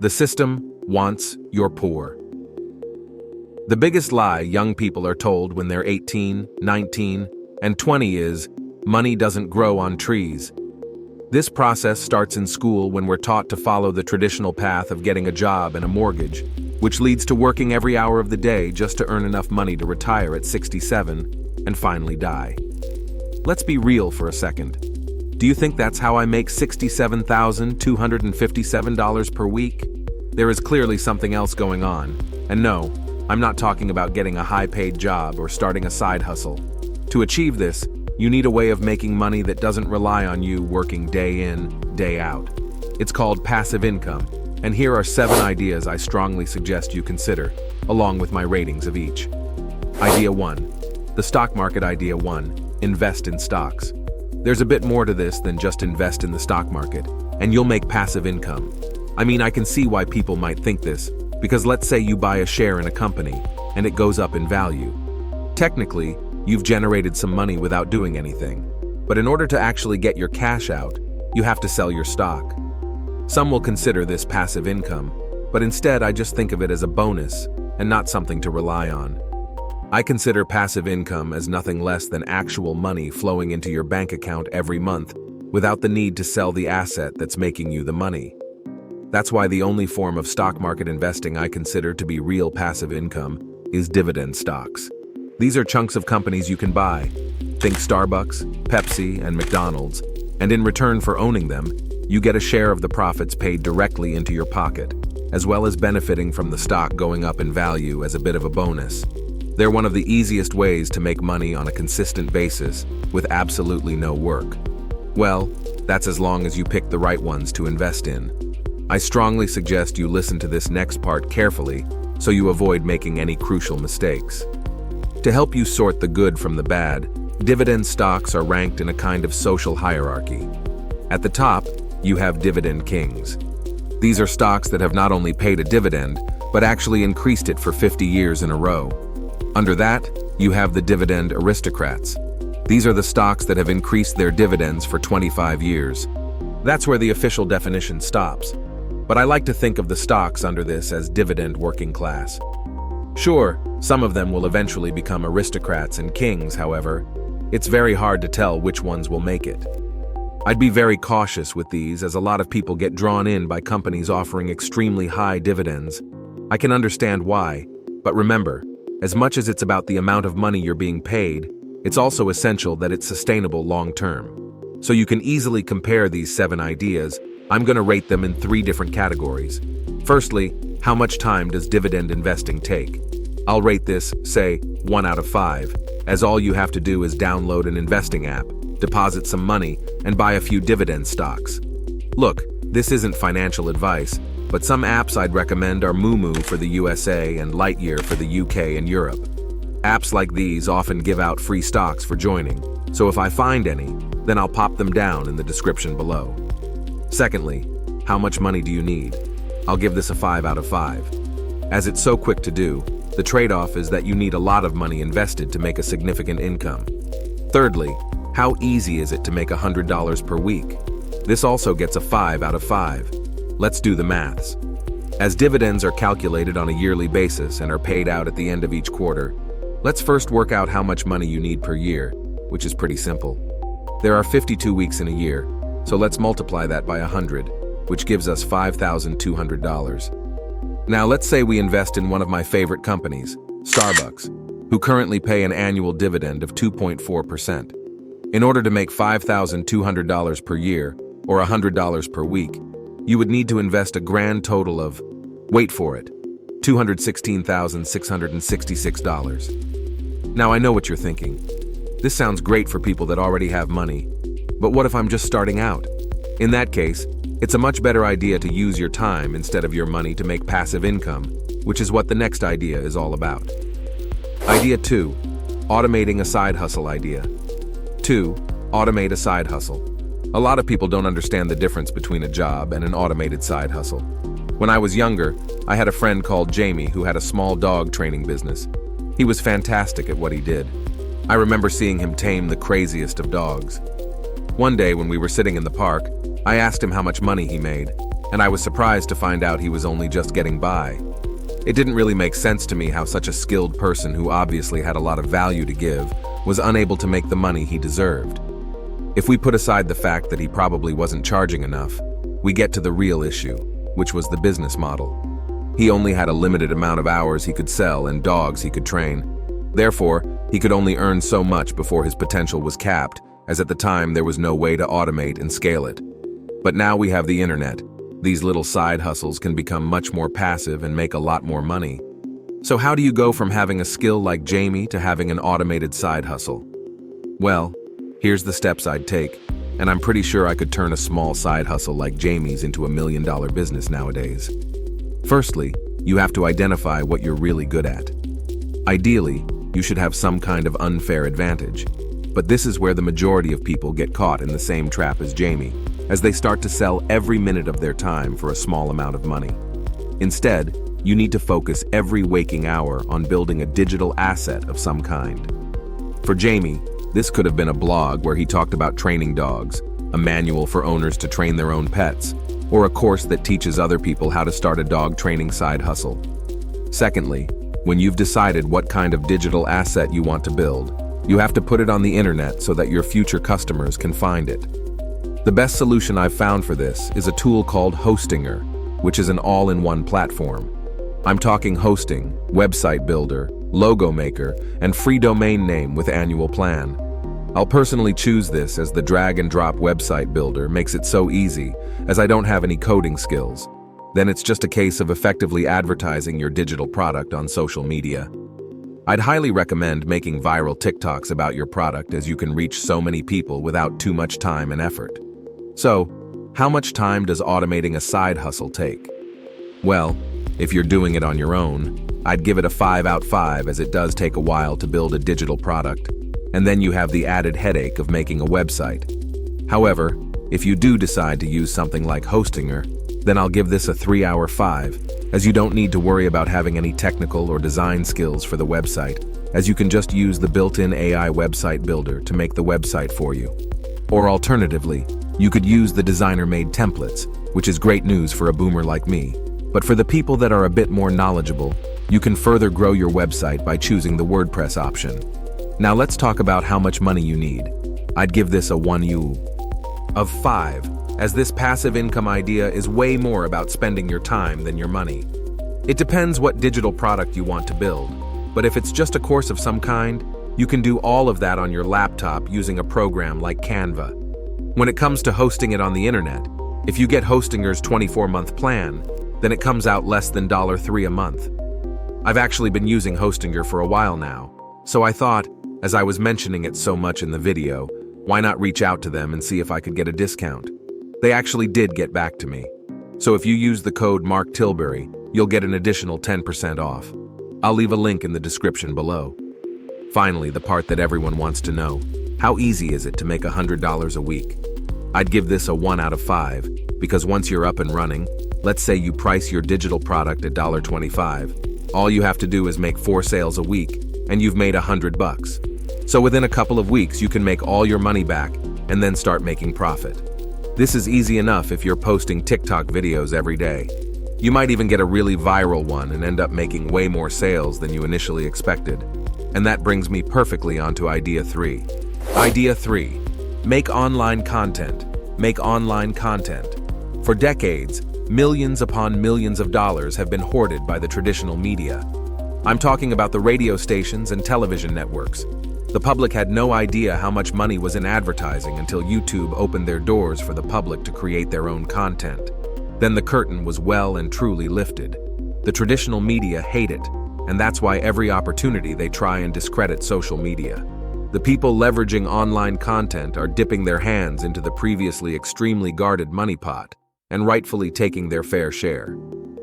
The system wants your poor. The biggest lie young people are told when they're 18, 19, and 20 is, money doesn't grow on trees. This process starts in school when we're taught to follow the traditional path of getting a job and a mortgage, which leads to working every hour of the day just to earn enough money to retire at 67 and finally die. Let's be real for a second. Do you think that's how I make $67,257 per week? There is clearly something else going on. And no, I'm not talking about getting a high-paid job or starting a side hustle. To achieve this, you need a way of making money that doesn't rely on you working day in, day out. It's called passive income, and here are 7 ideas I strongly suggest you consider, along with my ratings of each. Idea 1. The stock market idea 1. Invest in stocks. There's a bit more to this than just invest in the stock market, and you'll make passive income. I mean, I can see why people might think this, because let's say you buy a share in a company, and it goes up in value. Technically, you've generated some money without doing anything. But in order to actually get your cash out, you have to sell your stock. Some will consider this passive income, but instead I just think of it as a bonus and not something to rely on. I consider passive income as nothing less than actual money flowing into your bank account every month without the need to sell the asset that's making you the money. That's why the only form of stock market investing I consider to be real passive income is dividend stocks. These are chunks of companies you can buy. Think Starbucks, Pepsi, and McDonald's, and in return for owning them, you get a share of the profits paid directly into your pocket, as well as benefiting from the stock going up in value as a bit of a bonus. They're one of the easiest ways to make money on a consistent basis with absolutely no work. Well, that's as long as you pick the right ones to invest in. I strongly suggest you listen to this next part carefully so you avoid making any crucial mistakes. To help you sort the good from the bad, dividend stocks are ranked in a kind of social hierarchy. At the top, you have dividend kings. These are stocks that have not only paid a dividend, but actually increased it for 50 years in a row. Under that, you have the dividend aristocrats. These are the stocks that have increased their dividends for 25 years. That's where the official definition stops. But I like to think of the stocks under this as dividend working class. Sure, some of them will eventually become aristocrats and kings, however. It's very hard to tell which ones will make it. I'd be very cautious with these as a lot of people get drawn in by companies offering extremely high dividends. I can understand why, but remember, as much as it's about the amount of money you're being paid, it's also essential that it's sustainable long term. So you can easily compare these 7 ideas. I'm going to rate them in 3 different categories. Firstly, how much time does dividend investing take? I'll rate this, say, 1 out of 5, as all you have to do is download an investing app, deposit some money, and buy a few dividend stocks. Look, this isn't financial advice, but some apps I'd recommend are Moomoo for the USA and Lightyear for the UK and Europe. Apps like these often give out free stocks for joining, so if I find any, then I'll pop them down in the description below. Secondly, how much money do you need? I'll give this a 5 out of 5. As it's so quick to do, the trade-off is that you need a lot of money invested to make a significant income. Thirdly, how easy is it to make $100 per week? This also gets a 5 out of 5. Let's do the maths. As dividends are calculated on a yearly basis and are paid out at the end of each quarter, let's first work out how much money you need per year, which is pretty simple. There are 52 weeks in a year, so let's multiply that by 100, which gives us $5,200. Now let's say we invest in one of my favorite companies, Starbucks, who currently pay an annual dividend of 2.4%. In order to make $5,200 per year, or $100 per week, you would need to invest a grand total of, wait for it, $216,666. Now I know what you're thinking. This sounds great for people that already have money, but what if I'm just starting out? In that case, it's a much better idea to use your time instead of your money to make passive income, which is what the next idea is all about. Idea 2, automating a side hustle idea. 2, automate a side hustle. A lot of people don't understand the difference between a job and an automated side hustle. When I was younger, I had a friend called Jamie who had a small dog training business. He was fantastic at what he did. I remember seeing him tame the craziest of dogs. One day when we were sitting in the park, I asked him how much money he made. and I was surprised to find out he was only just getting by. It didn't really make sense to me how such a skilled person who obviously had a lot of value to give was unable to make the money he deserved. If we put aside the fact that he probably wasn't charging enough, we get to the real issue, which was the business model. He only had a limited amount of hours he could sell and dogs he could train. Therefore, he could only earn so much before his potential was capped, as at the time there was no way to automate and scale it. But now we have the internet. These little side hustles can become much more passive and make a lot more money. So how do you go from having a skill like Jamie to having an automated side hustle? Well, here's the steps I'd take, and I'm pretty sure I could turn a small side hustle like Jamie's into $1 million business nowadays. Firstly, you have to identify what you're really good at. Ideally, you should have some kind of unfair advantage, but this is where the majority of people get caught in the same trap as Jamie, as they start to sell every minute of their time for a small amount of money. Instead, you need to focus every waking hour on building a digital asset of some kind. For Jamie, this could have been a blog where he talked about training dogs, a manual for owners to train their own pets, or a course that teaches other people how to start a dog training side hustle. Secondly, when you've decided what kind of digital asset you want to build, you have to put it on the internet so that your future customers can find it. The best solution I've found for this is a tool called Hostinger, which is an all-in-one platform. I'm talking hosting, website builder, logo maker, and free domain name with annual plan. I'll personally choose this as the drag-and-drop website builder makes it so easy, as I don't have any coding skills. Then it's just a case of effectively advertising your digital product on social media. I'd highly recommend making viral TikToks about your product, as you can reach so many people without too much time and effort. So, how much time does automating a side hustle take? Well, if you're doing it on your own, I'd give it a 5 out of 5, as it does take a while to build a digital product, and then you have the added headache of making a website. However, if you do decide to use something like Hostinger, then I'll give this a 3 out of 5, as you don't need to worry about having any technical or design skills for the website, as you can just use the built-in AI website builder to make the website for you. Or alternatively, you could use the designer-made templates, which is great news for a boomer like me. But for the people that are a bit more knowledgeable, you can further grow your website by choosing the WordPress option. Now let's talk about how much money you need. I'd give this a 1 out of 5, as this passive income idea is way more about spending your time than your money. It depends what digital product you want to build, but if it's just a course of some kind, you can do all of that on your laptop using a program like Canva. When it comes to hosting it on the internet, if you get Hostinger's 24-month plan, then it comes out less than $3 a month. I've actually been using Hostinger for a while now, so I thought, as I was mentioning it so much in the video, why not reach out to them and see if I could get a discount? They actually did get back to me. So if you use the code Mark Tilbury, you'll get an additional 10% off. I'll leave a link in the description below. Finally, the part that everyone wants to know. How easy is it to make $100 a week? I'd give this a 1 out of 5, because once you're up and running, let's say you price your digital product at $1.25, all you have to do is make 4 sales a week, and you've made $100. So within a couple of weeks, you can make all your money back, and then start making profit. This is easy enough if you're posting TikTok videos every day. You might even get a really viral one and end up making way more sales than you initially expected. And that brings me perfectly onto idea 3. Idea 3. Make online content. Make online content. For decades, millions upon millions of dollars have been hoarded by the traditional media. I'm talking about the radio stations and television networks. The public had no idea how much money was in advertising until YouTube opened their doors for the public to create their own content. Then the curtain was well and truly lifted. The traditional media hate it, and that's why every opportunity they try and discredit social media. The people leveraging online content are dipping their hands into the previously extremely guarded money pot and rightfully taking their fair share.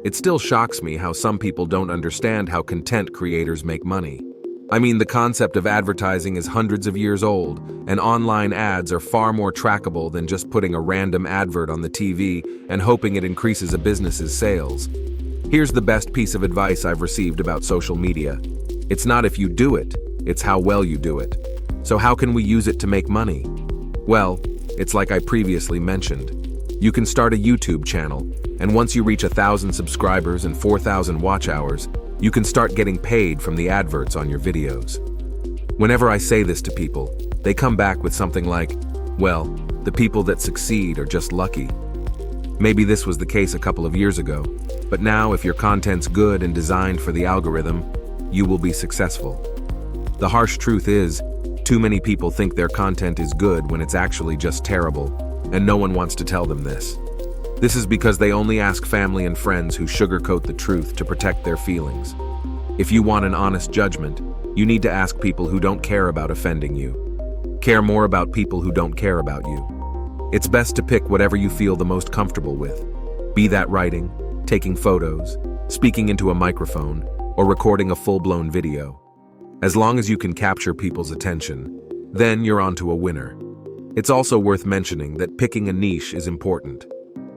It still shocks me how some people don't understand how content creators make money. I mean, the concept of advertising is hundreds of years old, and online ads are far more trackable than just putting a random advert on the TV and hoping it increases a business's sales. Here's the best piece of advice I've received about social media. It's not if you do it, it's how well you do it. So how can we use it to make money? Well, it's like I previously mentioned. You can start a YouTube channel, And once you reach 1,000 subscribers and 4,000 watch hours, you can start getting paid from the adverts on your videos. Whenever I say this to people, they come back with something like, well, the people that succeed are just lucky. Maybe this was the case a couple of years ago, but now if your content's good and designed for the algorithm, you will be successful. The harsh truth is, too many people think their content is good when it's actually just terrible, and no one wants to tell them this. This is because they only ask family and friends who sugarcoat the truth to protect their feelings. If you want an honest judgment, you need to ask people who don't care about offending you. Care more about people who don't care about you. It's best to pick whatever you feel the most comfortable with. Be that writing, taking photos, speaking into a microphone, or recording a full-blown video. As long as you can capture people's attention, then you're onto a winner. It's also worth mentioning that picking a niche is important.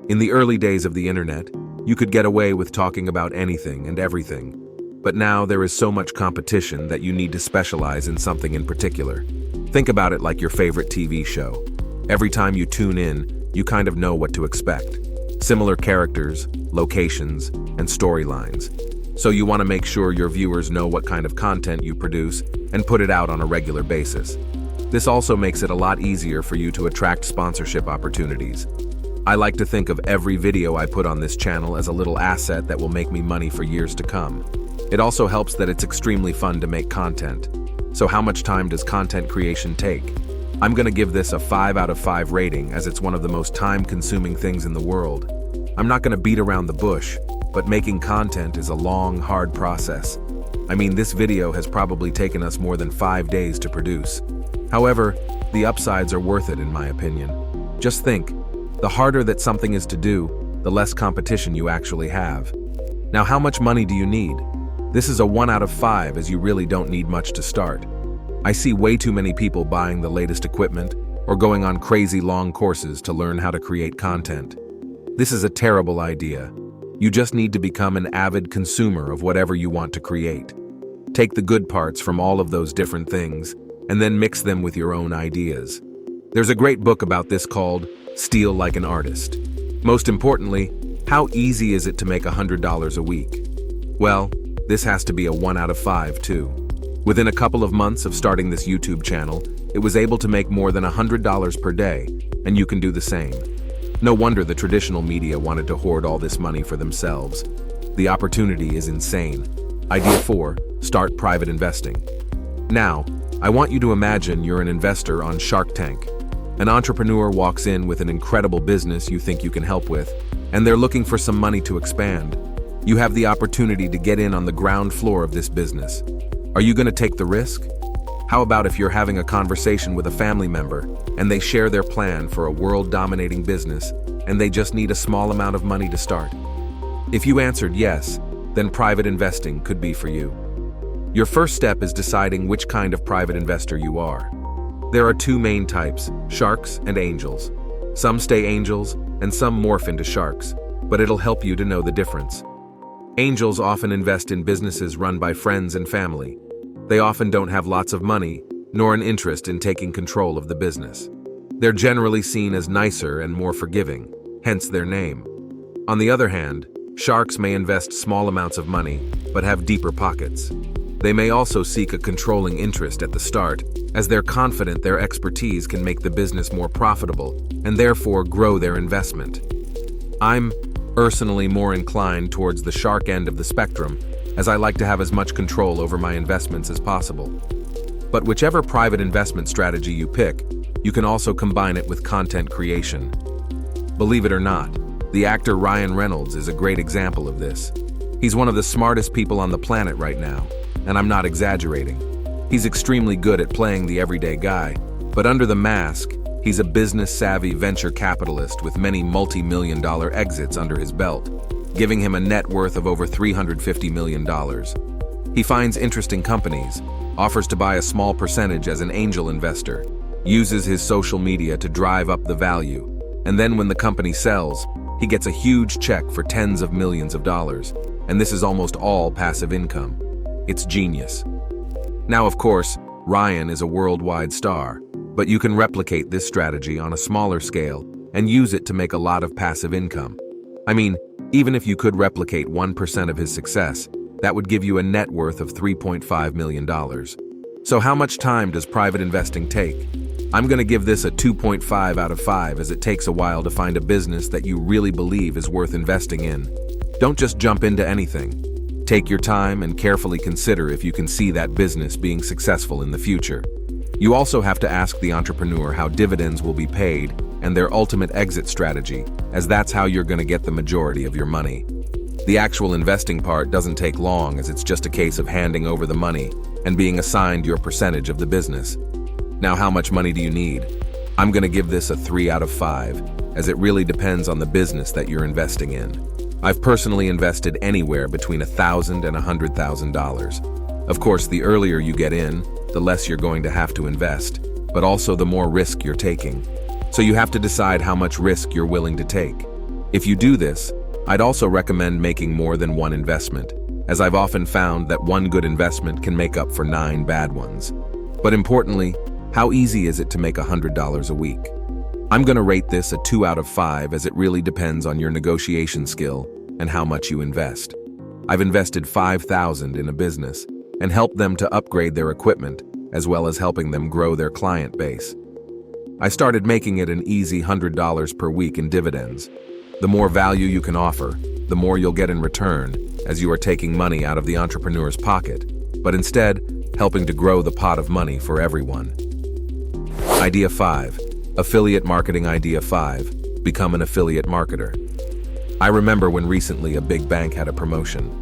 In the early days of the internet, you could get away with talking about anything and everything. But now there is so much competition that you need to specialize in something in particular. Think about it like your favorite TV show. Every time you tune in, you kind of know what to expect. Similar characters, locations, and storylines. So you want to make sure your viewers know what kind of content you produce and put it out on a regular basis. This also makes it a lot easier for you to attract sponsorship opportunities. I like to think of every video I put on this channel as a little asset that will make me money for years to come. It also helps that it's extremely fun to make content. So how much time does content creation take? I'm gonna give this a 5 out of 5 rating as it's one of the most time-consuming things in the world. I'm not gonna beat around the bush, but making content is a long, hard process. I mean, this video has probably taken us more than 5 days to produce. However, the upsides are worth it in my opinion. Just think, the harder that something is to do, the less competition you actually have. Now, how much money do you need? This is a 1 out of 5 as you really don't need much to start. I see way too many people buying the latest equipment or going on crazy long courses to learn how to create content. This is a terrible idea. You just need to become an avid consumer of whatever you want to create. Take the good parts from all of those different things and then mix them with your own ideas. There's a great book about this called Steal Like an Artist. Most importantly, how easy is it to make $100 a week? Well, this has to be a 1 out of 5 too. Within a couple of months of starting this YouTube channel, it was able to make more than $100 per day, and you can do the same. No wonder the traditional media wanted to hoard all this money for themselves. The opportunity is insane. Idea 4, start private investing. Now, I want you to imagine you're an investor on Shark Tank. An entrepreneur walks in with an incredible business you think you can help with, and they're looking for some money to expand. You have the opportunity to get in on the ground floor of this business. Are you going to take the risk? How about if you're having a conversation with a family member and they share their plan for a world-dominating business and they just need a small amount of money to start? If you answered yes, then private investing could be for you. Your first step is deciding which kind of private investor you are. There are 2 main types, sharks and angels. Some stay angels and some morph into sharks, but it'll help you to know the difference. Angels often invest in businesses run by friends and family. They often don't have lots of money, nor an interest in taking control of the business. They're generally seen as nicer and more forgiving, hence their name. On the other hand, sharks may invest small amounts of money, but have deeper pockets. They may also seek a controlling interest at the start, as they're confident their expertise can make the business more profitable, and therefore grow their investment. I'm personally more inclined towards the shark end of the spectrum, as I like to have as much control over my investments as possible. But whichever private investment strategy you pick, you can also combine it with content creation. Believe it or not, the actor Ryan Reynolds is a great example of this. He's one of the smartest people on the planet right now, and I'm not exaggerating. He's extremely good at playing the everyday guy, but under the mask, he's a business-savvy venture capitalist with many multi-million-dollar exits under his belt, giving him a net worth of over $350 million. He finds interesting companies, offers to buy a small percentage as an angel investor, uses his social media to drive up the value, and then when the company sells, he gets a huge check for tens of millions of dollars, and this is almost all passive income. It's genius. Now, of course, Ryan is a worldwide star, but you can replicate this strategy on a smaller scale and use it to make a lot of passive income. I mean, Even if you could replicate 1% of his success, that would give you a net worth of $3.5 million. So how much time does private investing take? I'm going to give this a 2.5 out of 5 as it takes a while to find a business that you really believe is worth investing in. Don't just jump into anything. Take your time and carefully consider if you can see that business being successful in the future. You also have to ask the entrepreneur how dividends will be paid and their ultimate exit strategy, as that's how you're going to get the majority of your money. The actual investing part doesn't take long, as it's just a case of handing over the money and being assigned your percentage of the business. Now, how much money do you need? I'm going to give this a 3 out of 5, as it really depends on the business that you're investing in. I've personally invested anywhere between $1,000 and $100,000. Of course, the earlier you get in, the less you're going to have to invest, but also the more risk you're taking. So you have to decide how much risk you're willing to take. If you do this, I'd also recommend making more than one investment, as I've often found that one good investment can make up for 9 bad ones. But importantly, how easy is it to make $100 a week? I'm going to rate this a 2 out of 5, as it really depends on your negotiation skill and how much you invest. I've invested $5,000 in a business and helped them to upgrade their equipment, as well as helping them grow their client base. I started making it an easy $100 per week in dividends. The more value you can offer, the more you'll get in return, as you are taking money out of the entrepreneur's pocket, but instead helping to grow the pot of money for everyone. Idea 5. Affiliate marketing. Idea 5. Become an affiliate marketer. I remember when recently a big bank had a promotion.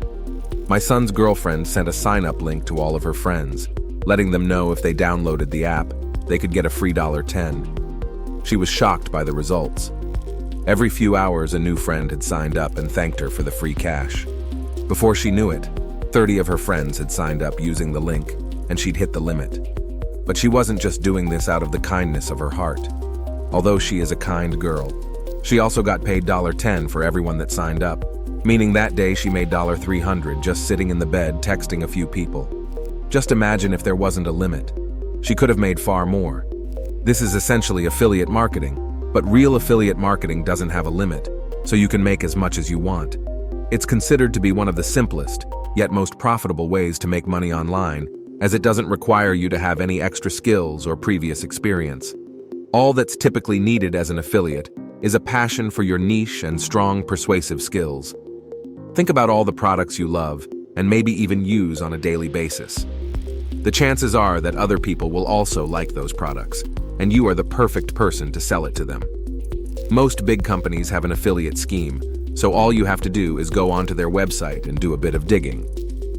My son's girlfriend sent a sign-up link to all of her friends, letting them know if they downloaded the app, they could get a free $10. She was shocked by the results. Every few hours, a new friend had signed up and thanked her for the free cash. Before she knew it, 30 of her friends had signed up using the link, and she'd hit the limit. But she wasn't just doing this out of the kindness of her heart. Although she is a kind girl, she also got paid $10 for everyone that signed up, meaning that day she made $300 just sitting in the bed texting a few people. Just imagine if there wasn't a limit. She could have made far more. This is essentially affiliate marketing, but real affiliate marketing doesn't have a limit, so you can make as much as you want. It's considered to be one of the simplest, yet most profitable ways to make money online, as it doesn't require you to have any extra skills or previous experience. All that's typically needed as an affiliate is a passion for your niche and strong persuasive skills. Think about all the products you love and maybe even use on a daily basis. The chances are that other people will also like those products, and you are the perfect person to sell it to them. Most big companies have an affiliate scheme, so all you have to do is go onto their website and do a bit of digging.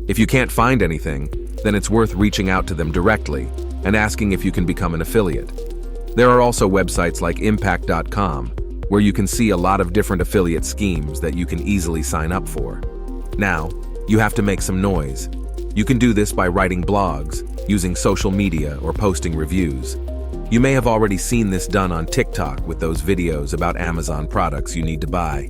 If you can't find anything, then it's worth reaching out to them directly and asking if you can become an affiliate. There are also websites like impact.com, where you can see a lot of different affiliate schemes that you can easily sign up for. Now, you have to make some noise. You can do this by writing blogs, using social media, or posting reviews. You may have already seen this done on TikTok with those videos about Amazon products you need to buy.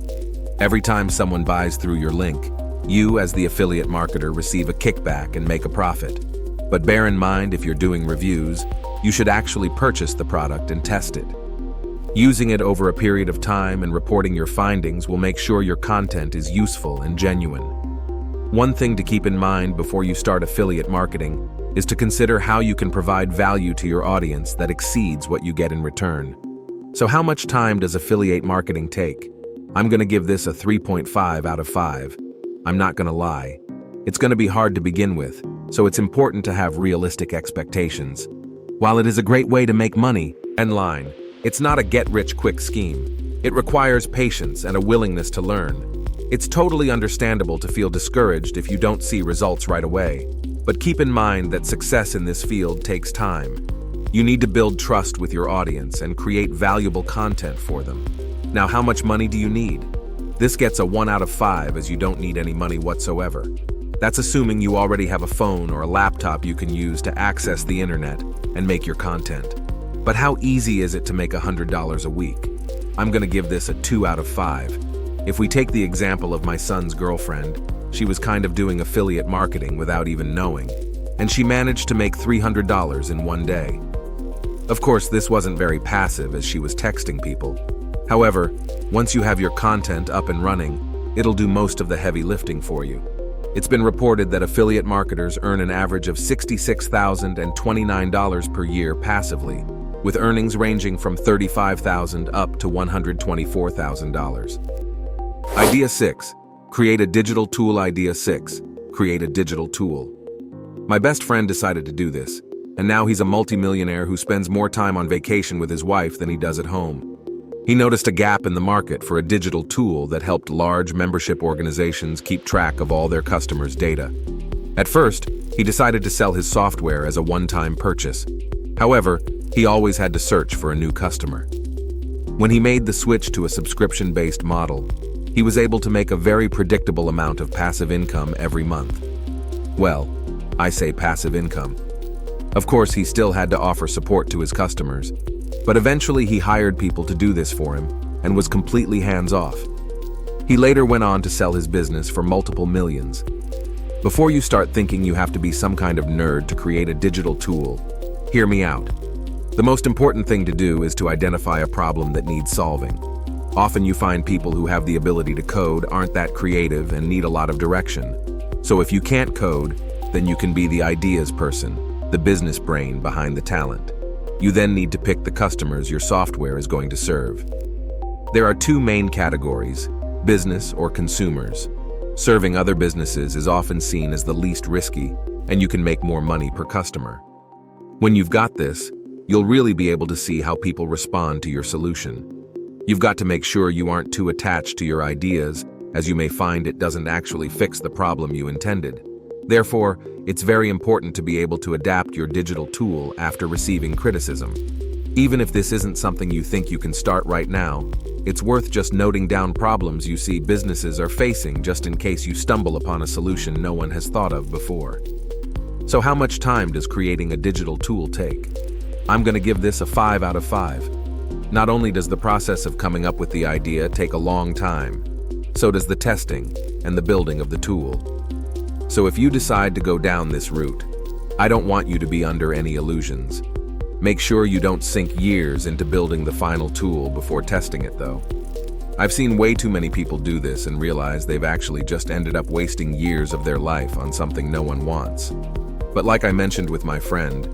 Every time someone buys through your link, you, as the affiliate marketer, receive a kickback and make a profit. But bear in mind, if you're doing reviews, you should actually purchase the product and test it. Using it over a period of time and reporting your findings will make sure your content is useful and genuine. One thing to keep in mind before you start affiliate marketing is to consider how you can provide value to your audience that exceeds what you get in return. So how much time does affiliate marketing take? I'm going to give this a 3.5 out of 5. I'm not going to lie. It's going to be hard to begin with, so it's important to have realistic expectations. While it is a great way to make money, online, it's not a get-rich-quick scheme. It requires patience and a willingness to learn. It's totally understandable to feel discouraged if you don't see results right away, but keep in mind that success in this field takes time. You need to build trust with your audience and create valuable content for them. Now, how much money do you need? This gets a 1 out of 5, as you don't need any money whatsoever. That's assuming you already have a phone or a laptop you can use to access the internet and make your content. But how easy is it to make $100 a week? I'm going to give this a 2 out of 5. If we take the example of my son's girlfriend, she was kind of doing affiliate marketing without even knowing, and she managed to make $300 in one day. Of course, this wasn't very passive, as she was texting people. However, once you have your content up and running, it'll do most of the heavy lifting for you. It's been reported that affiliate marketers earn an average of $66,029 per year passively, with earnings ranging from $35,000 up to $124,000. Idea 6. Create a digital tool. Idea 6. Create a digital tool. My best friend decided to do this, and now he's a multimillionaire who spends more time on vacation with his wife than he does at home. He noticed a gap in the market for a digital tool that helped large membership organizations keep track of all their customers' data. At first, he decided to sell his software as a one-time purchase. However, he always had to search for a new customer. When he made the switch to a subscription-based model, he was able to make a very predictable amount of passive income every month. Well, I say passive income. Of course, he still had to offer support to his customers, but eventually he hired people to do this for him and was completely hands-off. He later went on to sell his business for multiple millions. Before you start thinking you have to be some kind of nerd to create a digital tool, hear me out. The most important thing to do is to identify a problem that needs solving. Often you find people who have the ability to code aren't that creative and need a lot of direction. So if you can't code, then you can be the ideas person, the business brain behind the talent. You then need to pick the customers your software is going to serve. There are two main categories: business or consumers. Serving other businesses is often seen as the least risky, and you can make more money per customer. When you've got this, you'll really be able to see how people respond to your solution. You've got to make sure you aren't too attached to your ideas, as you may find it doesn't actually fix the problem you intended. Therefore, it's very important to be able to adapt your digital tool after receiving criticism. Even if this isn't something you think you can start right now, it's worth just noting down problems you see businesses are facing just in case you stumble upon a solution no one has thought of before. So how much time does creating a digital tool take? I'm going to give this a 5 out of 5. Not only does the process of coming up with the idea take a long time, so does the testing and the building of the tool. So if you decide to go down this route, I don't want you to be under any illusions. Make sure you don't sink years into building the final tool before testing it, though. I've seen way too many people do this and realize they've actually just ended up wasting years of their life on something no one wants. But like I mentioned with my friend,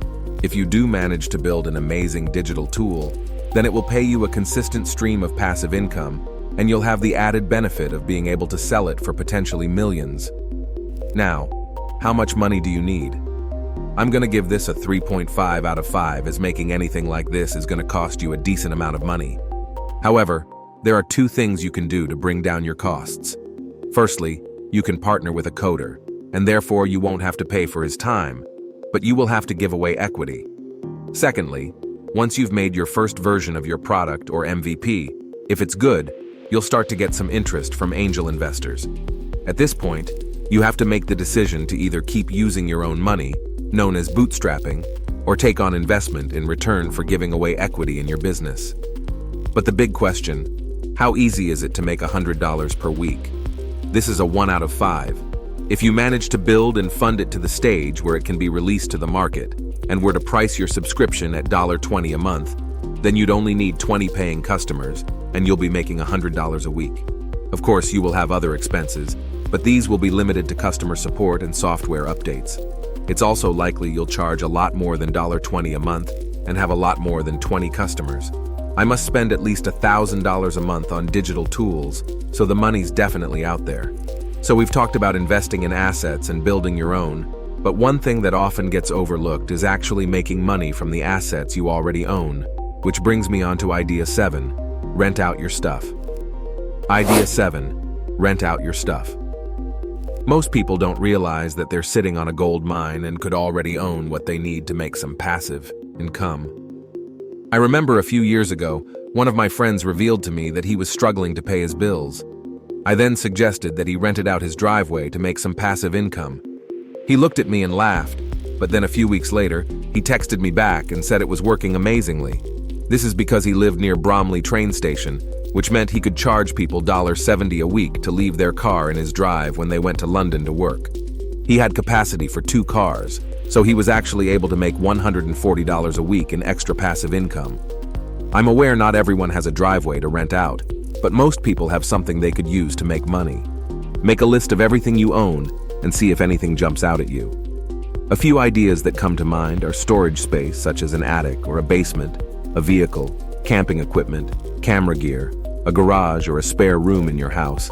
if you do manage to build an amazing digital tool, then it will pay you a consistent stream of passive income, and you'll have the added benefit of being able to sell it for potentially millions. Now, how much money do you need? I'm going to give this a 3.5 out of 5, as making anything like this is going to cost you a decent amount of money. However, there are two things you can do to bring down your costs. Firstly, you can partner with a coder, and therefore you won't have to pay for his time, but you will have to give away equity. Secondly, once you've made your first version of your product or MVP, if it's good, you'll start to get some interest from angel investors. At this point, you have to make the decision to either keep using your own money, known as bootstrapping, or take on investment in return for giving away equity in your business. But the big question, how easy is it to make $100 per week? This is a 1 out of 5. If you manage to build and fund it to the stage where it can be released to the market, and were to price your subscription at $20 a month, then you'd only need 20 paying customers, and you'll be making $100 a week. Of course, you will have other expenses, but these will be limited to customer support and software updates. It's also likely you'll charge a lot more than $20 a month and have a lot more than 20 customers. I must spend at least $1,000 a month on digital tools, so the money's definitely out there. So we've talked about investing in assets and building your own, but one thing that often gets overlooked is actually making money from the assets you already own, which brings me on to idea 7, rent out your stuff. Idea 7, rent out your stuff. Most people don't realize that they're sitting on a gold mine and could already own what they need to make some passive income. I remember a few years ago, one of my friends revealed to me that he was struggling to pay his bills. I then suggested that he rented out his driveway to make some passive income. He looked at me and laughed, but then a few weeks later, he texted me back and said it was working amazingly. This is because he lived near Bromley train station, which meant he could charge people $70 a week to leave their car in his drive when they went to London to work. He had capacity for 2 cars, so he was actually able to make $140 a week in extra passive income. I'm aware not everyone has a driveway to rent out, but most people have something they could use to make money. Make a list of everything you own and see if anything jumps out at you. A few ideas that come to mind are storage space, such as an attic or a basement, a vehicle, camping equipment, camera gear, a garage or a spare room in your house,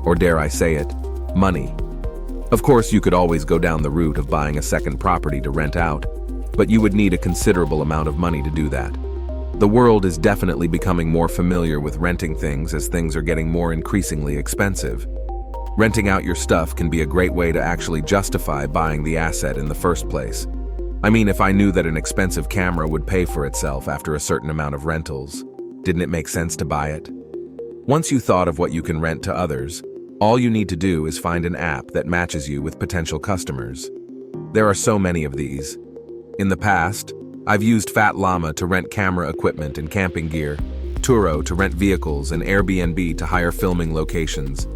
or dare I say it, money. Of course, you could always go down the route of buying a second property to rent out, but you would need a considerable amount of money to do that. The world is definitely becoming more familiar with renting things as things are getting more increasingly expensive. Renting out your stuff can be a great way to actually justify buying the asset in the first place. I mean, if I knew that an expensive camera would pay for itself after a certain amount of rentals, didn't it make sense to buy it? Once you thought of what you can rent to others, all you need to do is find an app that matches you with potential customers. There are so many of these. In the past, I've used Fat Llama to rent camera equipment and camping gear, Turo to rent vehicles, and Airbnb to hire filming locations.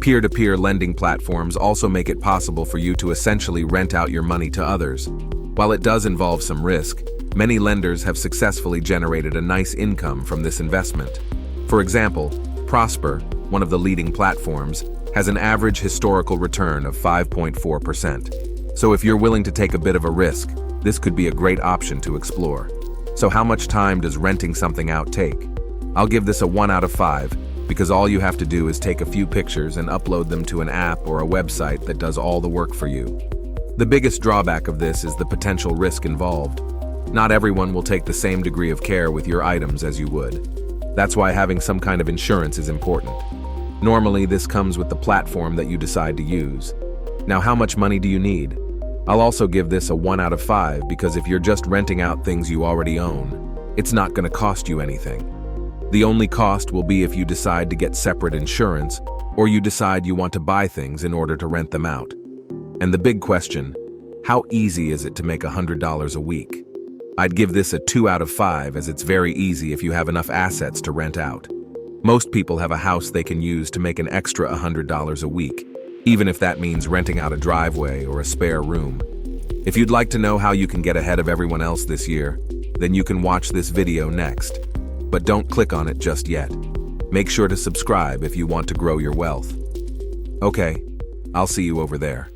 Peer-to-peer lending platforms also make it possible for you to essentially rent out your money to others. While it does involve some risk, many lenders have successfully generated a nice income from this investment. For example, Prosper, one of the leading platforms, has an average historical return of 5.4%. So if you're willing to take a bit of a risk, this could be a great option to explore. So how much time does renting something out take? I'll give this a 1 out of 5, because all you have to do is take a few pictures and upload them to an app or a website that does all the work for you. The biggest drawback of this is the potential risk involved. Not everyone will take the same degree of care with your items as you would. That's why having some kind of insurance is important. Normally, this comes with the platform that you decide to use. Now, how much money do you need? I'll also give this a 1 out of 5 because if you're just renting out things you already own, it's not going to cost you anything. The only cost will be if you decide to get separate insurance or you decide you want to buy things in order to rent them out. And the big question, how easy is it to make $100 a week? I'd give this a 2 out of 5 as it's very easy if you have enough assets to rent out. Most people have a house they can use to make an extra $100 a week, even if that means renting out a driveway or a spare room. If you'd like to know how you can get ahead of everyone else this year, then you can watch this video next. But don't click on it just yet. Make sure to subscribe if you want to grow your wealth. Okay, I'll see you over there.